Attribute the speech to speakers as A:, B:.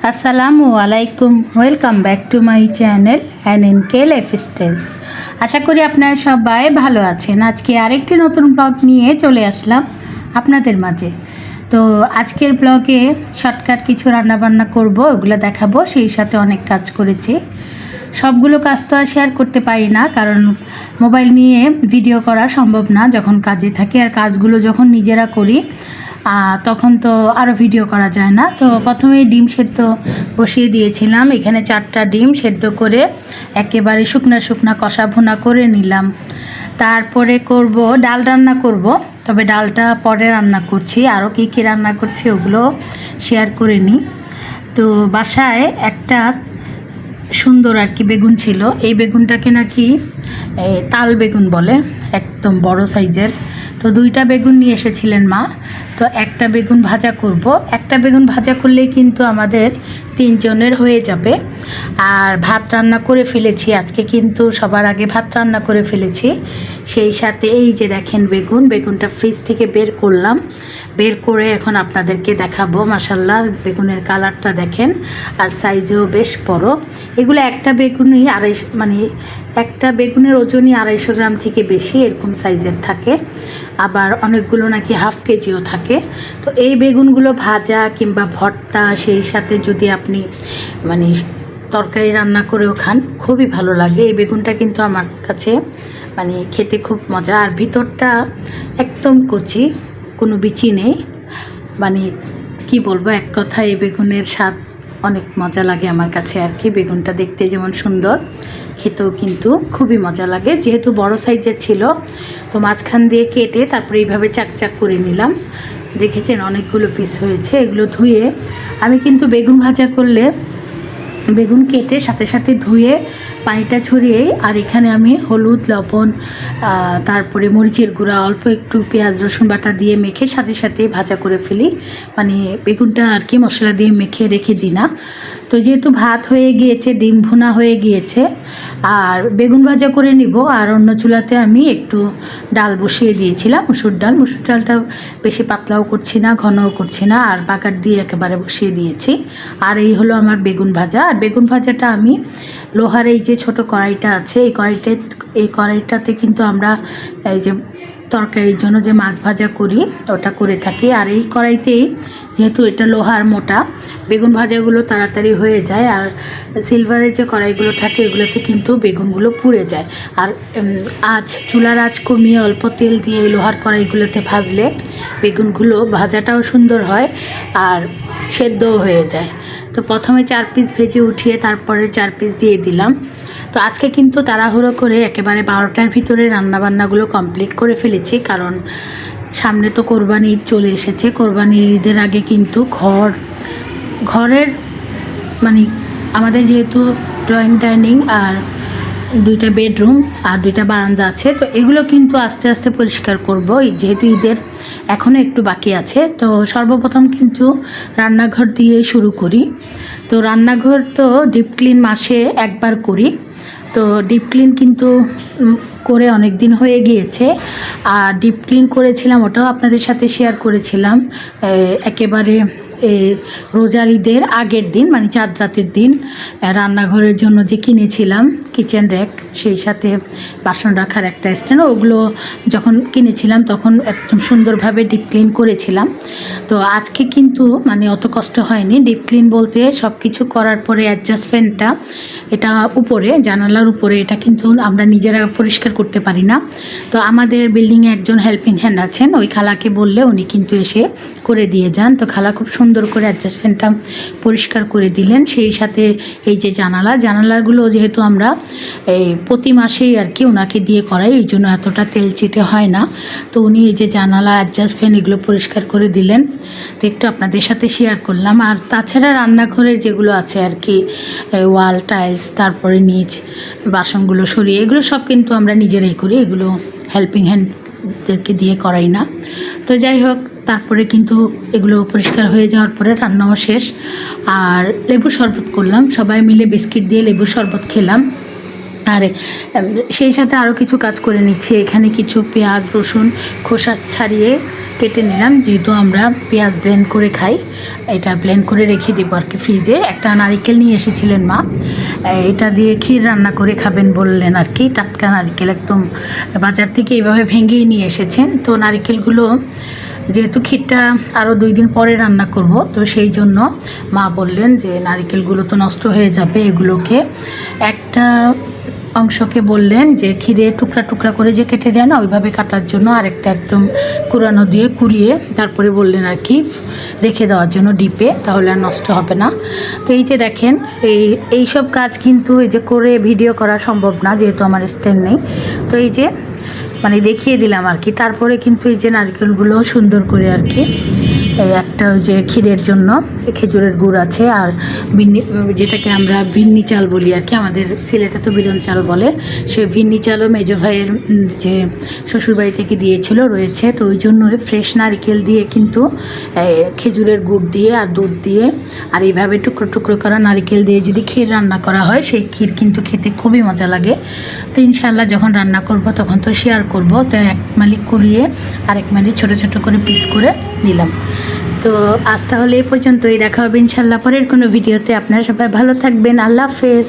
A: আসসালামু আলাইকুম, welcome back to my channel NNK lifestyles. আশা করি আপনারা সবাই ভালো আছেন। আজকে আরেকটি নতুন ব্লগ নিয়ে চলে আসলাম আপনাদের মাঝে। তো আজকের ব্লগে শর্টকাট কিছু রান্নাবান্না করব, ওগুলো দেখাবো। সেই সাথে অনেক কাজ করেছি, সবগুলো কাজ তো আর শেয়ার করতে পারি না, কারণ মোবাইল নিয়ে ভিডিও করা সম্ভব না যখন কাজে থাকি। আর কাজগুলো যখন নিজেরা করি তখন তো আরও ভিডিও করা যায় না। তো প্রথমেই ডিম সেদ্ধ বসিয়ে দিয়েছিলাম। এখানে 4টা ডিম সেদ্ধ করে একেবারে শুকনা কষা ভুনা করে নিলাম। তারপরে করব ডাল রান্না করব, তবে ডালটা পরে রান্না করছি। আরও কী রান্না করছি ওগুলো শেয়ার করে নিই। তো বাসায় একটা সুন্দর বেগুন ছিল। এই বেগুনটাকে নাকি তাল বেগুন বলে, একদম বড় সাইজের। তো 2টা বেগুন নিয়ে এসেছিলেন মা। তো একটা বেগুন ভাজা করব। একটা বেগুন ভাজা করলেই কিন্তু আমাদের 3 জনের হয়ে যাবে। আর ভাত রান্না করে ফেলেছি আজকে, কিন্তু সবার আগে ভাত রান্না করে ফেলেছি। সেই সাথে এই যে দেখেন বেগুনটা ফ্রিজ থেকে বের করলাম। বের করে এখন আপনাদেরকে দেখাবো। মাশাল্লাহ, বেগুনের কালারটা দেখেন, আর সাইজেও বেশ বড়। এগুলো একটা বেগুনই একটা বেগুনের ওজনই 250 গ্রাম থেকে বেশি এরকম সাইজের থাকে। আবার অনেকগুলো নাকি হাফ কেজিও থাকে। তো এই বেগুনগুলো ভাজা কিংবা ভর্তা, সেই সাথে যদি আপনি তরকারি রান্না করেও খান, খুবই ভালো লাগে। এই বেগুনটা কিন্তু আমার কাছে খেতে খুব মজা। আর ভিতরটা একদম কচি, কোনো বিচি নেই। কি বলবো, এক কথা এই বেগুনের স্বাদ অনেক মজা লাগে আমার কাছে আর কি। বেগুনটা দেখতে যেমন সুন্দর, খেতেও কিন্তু খুবই মজা লাগে। যেহেতু বড় সাইজের ছিল, তো মাঝখান দিয়ে কেটে তারপরে এইভাবে চাকচাক করে নিলাম। দেখেছেন অনেকগুলো পিস হয়েছে। এগুলো ধুয়ে আমি কিন্তু বেগুন ভাজা করলে বেগুন কেটে সাথে সাথে ধুয়ে পানিটা ছড়িয়ে, আর এখানে আমি হলুদ, লবণ, তারপরে মরিচের গুঁড়া, অল্প একটু পেঁয়াজ রসুন বাটা দিয়ে মেখে সাথে সাথে ভাজা করে ফেলি। বেগুনটা আর কি মশলা দিয়ে মেখে রেখে দিই না। তো যেহেতু ভাত হয়ে গিয়েছে, ডিম ভুনা হয়ে গিয়েছে, আর বেগুন ভাজা করে নিব। আর অন্য চুলাতে আমি একটু ডাল বসিয়ে দিয়েছিলাম, মুসুর ডালটা বেশি পাতলাও করছি না, ঘনও করছি না, আর বাগার দিয়ে একেবারে বসিয়ে দিয়েছি। আর এই হলো আমার বেগুন ভাজা। আর বেগুন ভাজাটা আমি লোহার এই যে ছোট কড়াইটা আছে, এই কড়াইটাতে কিন্তু আমরা এই যে তরকারির জন্য যে মাছ ভাজা করি ওটা করে থাকি। আর এই কড়াইতেই, যেহেতু এটা লোহার মোটা, বেগুন ভাজাগুলো তাড়াতাড়ি হয়ে যায়। আর সিলভারের যে কড়াইগুলো থাকে এগুলোতে কিন্তু বেগুনগুলো পুড়ে যায়। আর চুলার আঁচ কমিয়ে অল্প তেল দিয়ে এই লোহার কড়াইগুলোতে ভাজলে বেগুনগুলো ভাজাটাও সুন্দর হয় আর সেদ্ধও হয়ে যায়। তো প্রথমে 4 পিস ভেজে উঠিয়ে তারপরে 4 পিস দিয়ে দিলাম। তো আজকে কিন্তু তাড়াহুড়ো করে একেবারে 12টার ভিতরে রান্নাবান্নাগুলো কমপ্লিট করে ফেলেছি, কারণ সামনে তো কোরবানি ঈদ চলে এসেছে। কোরবানি ঈদের আগে কিন্তু ঘরের আমাদের যেহেতু ড্রয়িং ডাইনিং আর 2টা বেডরুম আর 2টা বারান্দা আছে, তো এগুলো কিন্তু আস্তে আস্তে পরিষ্কার করব, যেহেতু ঈদের এখনও একটু বাকি আছে। তো সর্বপ্রথম কিন্তু রান্নাঘর দিয়ে শুরু করি। তো রান্নাঘর তো ডিপ ক্লিন মাসে একবার করি। তো ডিপ ক্লিন কিন্তু করে অনেক দিন হয়ে গিয়েছে। আর ডিপ ক্লিন করেছিলাম, ওটাও আপনাদের সাথে শেয়ার করেছিলাম একেবারে রোজার ঈদের আগের দিন, চাঁদ রাতের দিন। রান্নাঘরের জন্য যে কিনেছিলাম কিচেন র্যাক, সেই সাথে বাসন রাখার একটা স্ট্যান্ড, ওগুলো যখন কিনেছিলাম তখন একদম সুন্দরভাবে ডিপ ক্লিন করেছিলাম। তো আজকে কিন্তু অত কষ্ট হয়নি। ডিপ ক্লিন বলতে সব কিছু করার পরে অ্যাডজাস্ট ফ্যানটা, এটা উপরে জানালার উপরে, এটা কিন্তু আমরা নিজেরা পরিষ্কার করতে পারি না। তো আমাদের বিল্ডিংয়ে একজন হেল্পিং হ্যান্ড আছেন, ওই খালাকে বললে উনি কিন্তু এসে করে দিয়ে যান। তো খালা খুব সুন্দর করে অ্যাডজাস্ট ফ্যানটা পরিষ্কার করে দিলেন। সেই সাথে এই যে জানালাগুলো যেহেতু আমরা প্রতি মাসেই আর কি ওনাকে দিয়ে করাই, এই জন্য এতটা তেল চিটে হয় না। তো উনি এই যে জানালা, অ্যাডজাস্ট ফ্যান এগুলো পরিষ্কার করে দিলেন। তো একটু আপনাদের সাথে শেয়ার করলাম। আর তাছাড়া রান্নাঘরের যেগুলো আছে আর কি, ওয়াল টাইলস, তারপরে নিচ বাসনগুলো সরিয়ে, এগুলো সব কিন্তু আমরা নিজেরাই করি, এগুলো হেল্পিং হ্যান্ডদেরকে দিয়ে করাই না। তো যাই হোক, তারপরে কিন্তু এগুলো পরিষ্কার হয়ে যাওয়ার পরে রান্নাও শেষ। আর লেবুর শরবত করলাম, সবাই মিলে বিস্কিট দিয়ে লেবুর শরবত খেলাম। আর সেই সাথে আরও কিছু কাজ করে নিচ্ছি। এখানে কিছু পেঁয়াজ রসুন খোসা ছাড়িয়ে কেটে নিলাম, যেহেতু আমরা পেঁয়াজ ব্লেন্ড করে খাই। এটা ব্লেন্ড করে রেখে দেবো আর কি ফ্রিজে। একটা নারিকেল নিয়ে এসেছিলেন মা, এটা দিয়ে ক্ষীর রান্না করে খাবেন বললেন আর কি। টাটকা নারিকেল একদম বাজার থেকে এইভাবে ভেঙেই নিয়ে এসেছেন। তো নারিকেলগুলো যেহেতু ক্ষীরটা আরও 2 দিন পরে রান্না করব, তো সেই জন্য মা বললেন যে নারিকেলগুলো তো নষ্ট হয়ে যাবে, এগুলোকে একটা অংশকে বললেন যে ক্ষীরে টুকরা টুকরা করে যে কেটে দেয় না, ওইভাবে কাটার জন্য, আরেকটা একদম কুড়ানো দিয়ে কুড়িয়ে তারপরে বললেন আর কি রেখে দেওয়ার জন্য ডিপে, তাহলে আর নষ্ট হবে না। তো এই যে দেখেন, এই সব কাজ কিন্তু এই যে করে ভিডিও করা সম্ভব না, যেহেতু আমার স্ট্যান্ড নেই। তো এই যে মানে দেখিয়ে দিলাম আর কি। তারপরে কিন্তু এই যে নারকেলগুলো সুন্দর করে আর কি এই একটা ওই যে ক্ষীরের জন্য খেজুরের গুড় আছে, আর বিন্নি যেটাকে আমরা ভিন্নি চাল বলি আর কি, আমাদের সিলেটে তো বিরন চাল বলে, সে ভিন্নি চালও মেজো ভাইয়ের যে শ্বশুরবাড়ি থেকে দিয়েছিল রয়েছে। তো ওই জন্য ফ্রেশ নারকেল দিয়ে কিন্তু খেজুরের গুড় দিয়ে আর দুধ দিয়ে আর এইভাবে টুকরো টুকরো করা নারকেল দিয়ে যদি ক্ষীর রান্না করা হয়, সেই ক্ষীর কিন্তু খেতে খুবই মজা লাগে। তো ইনশাআল্লাহ যখন রান্না করব তখন তো শেয়ার করব। তো এক মালিক কুড়িয়ে আরেক মালিক ছোটো ছোটো করে পিস করে নিলাম। তো আজ তাহলে এই পর্যন্তই, দেখা হবে ইনশাআল্লাহ পরের কোনো ভিডিওতে। আপনারা সবাই ভালো থাকবেন, আল্লাহ হাফেজ।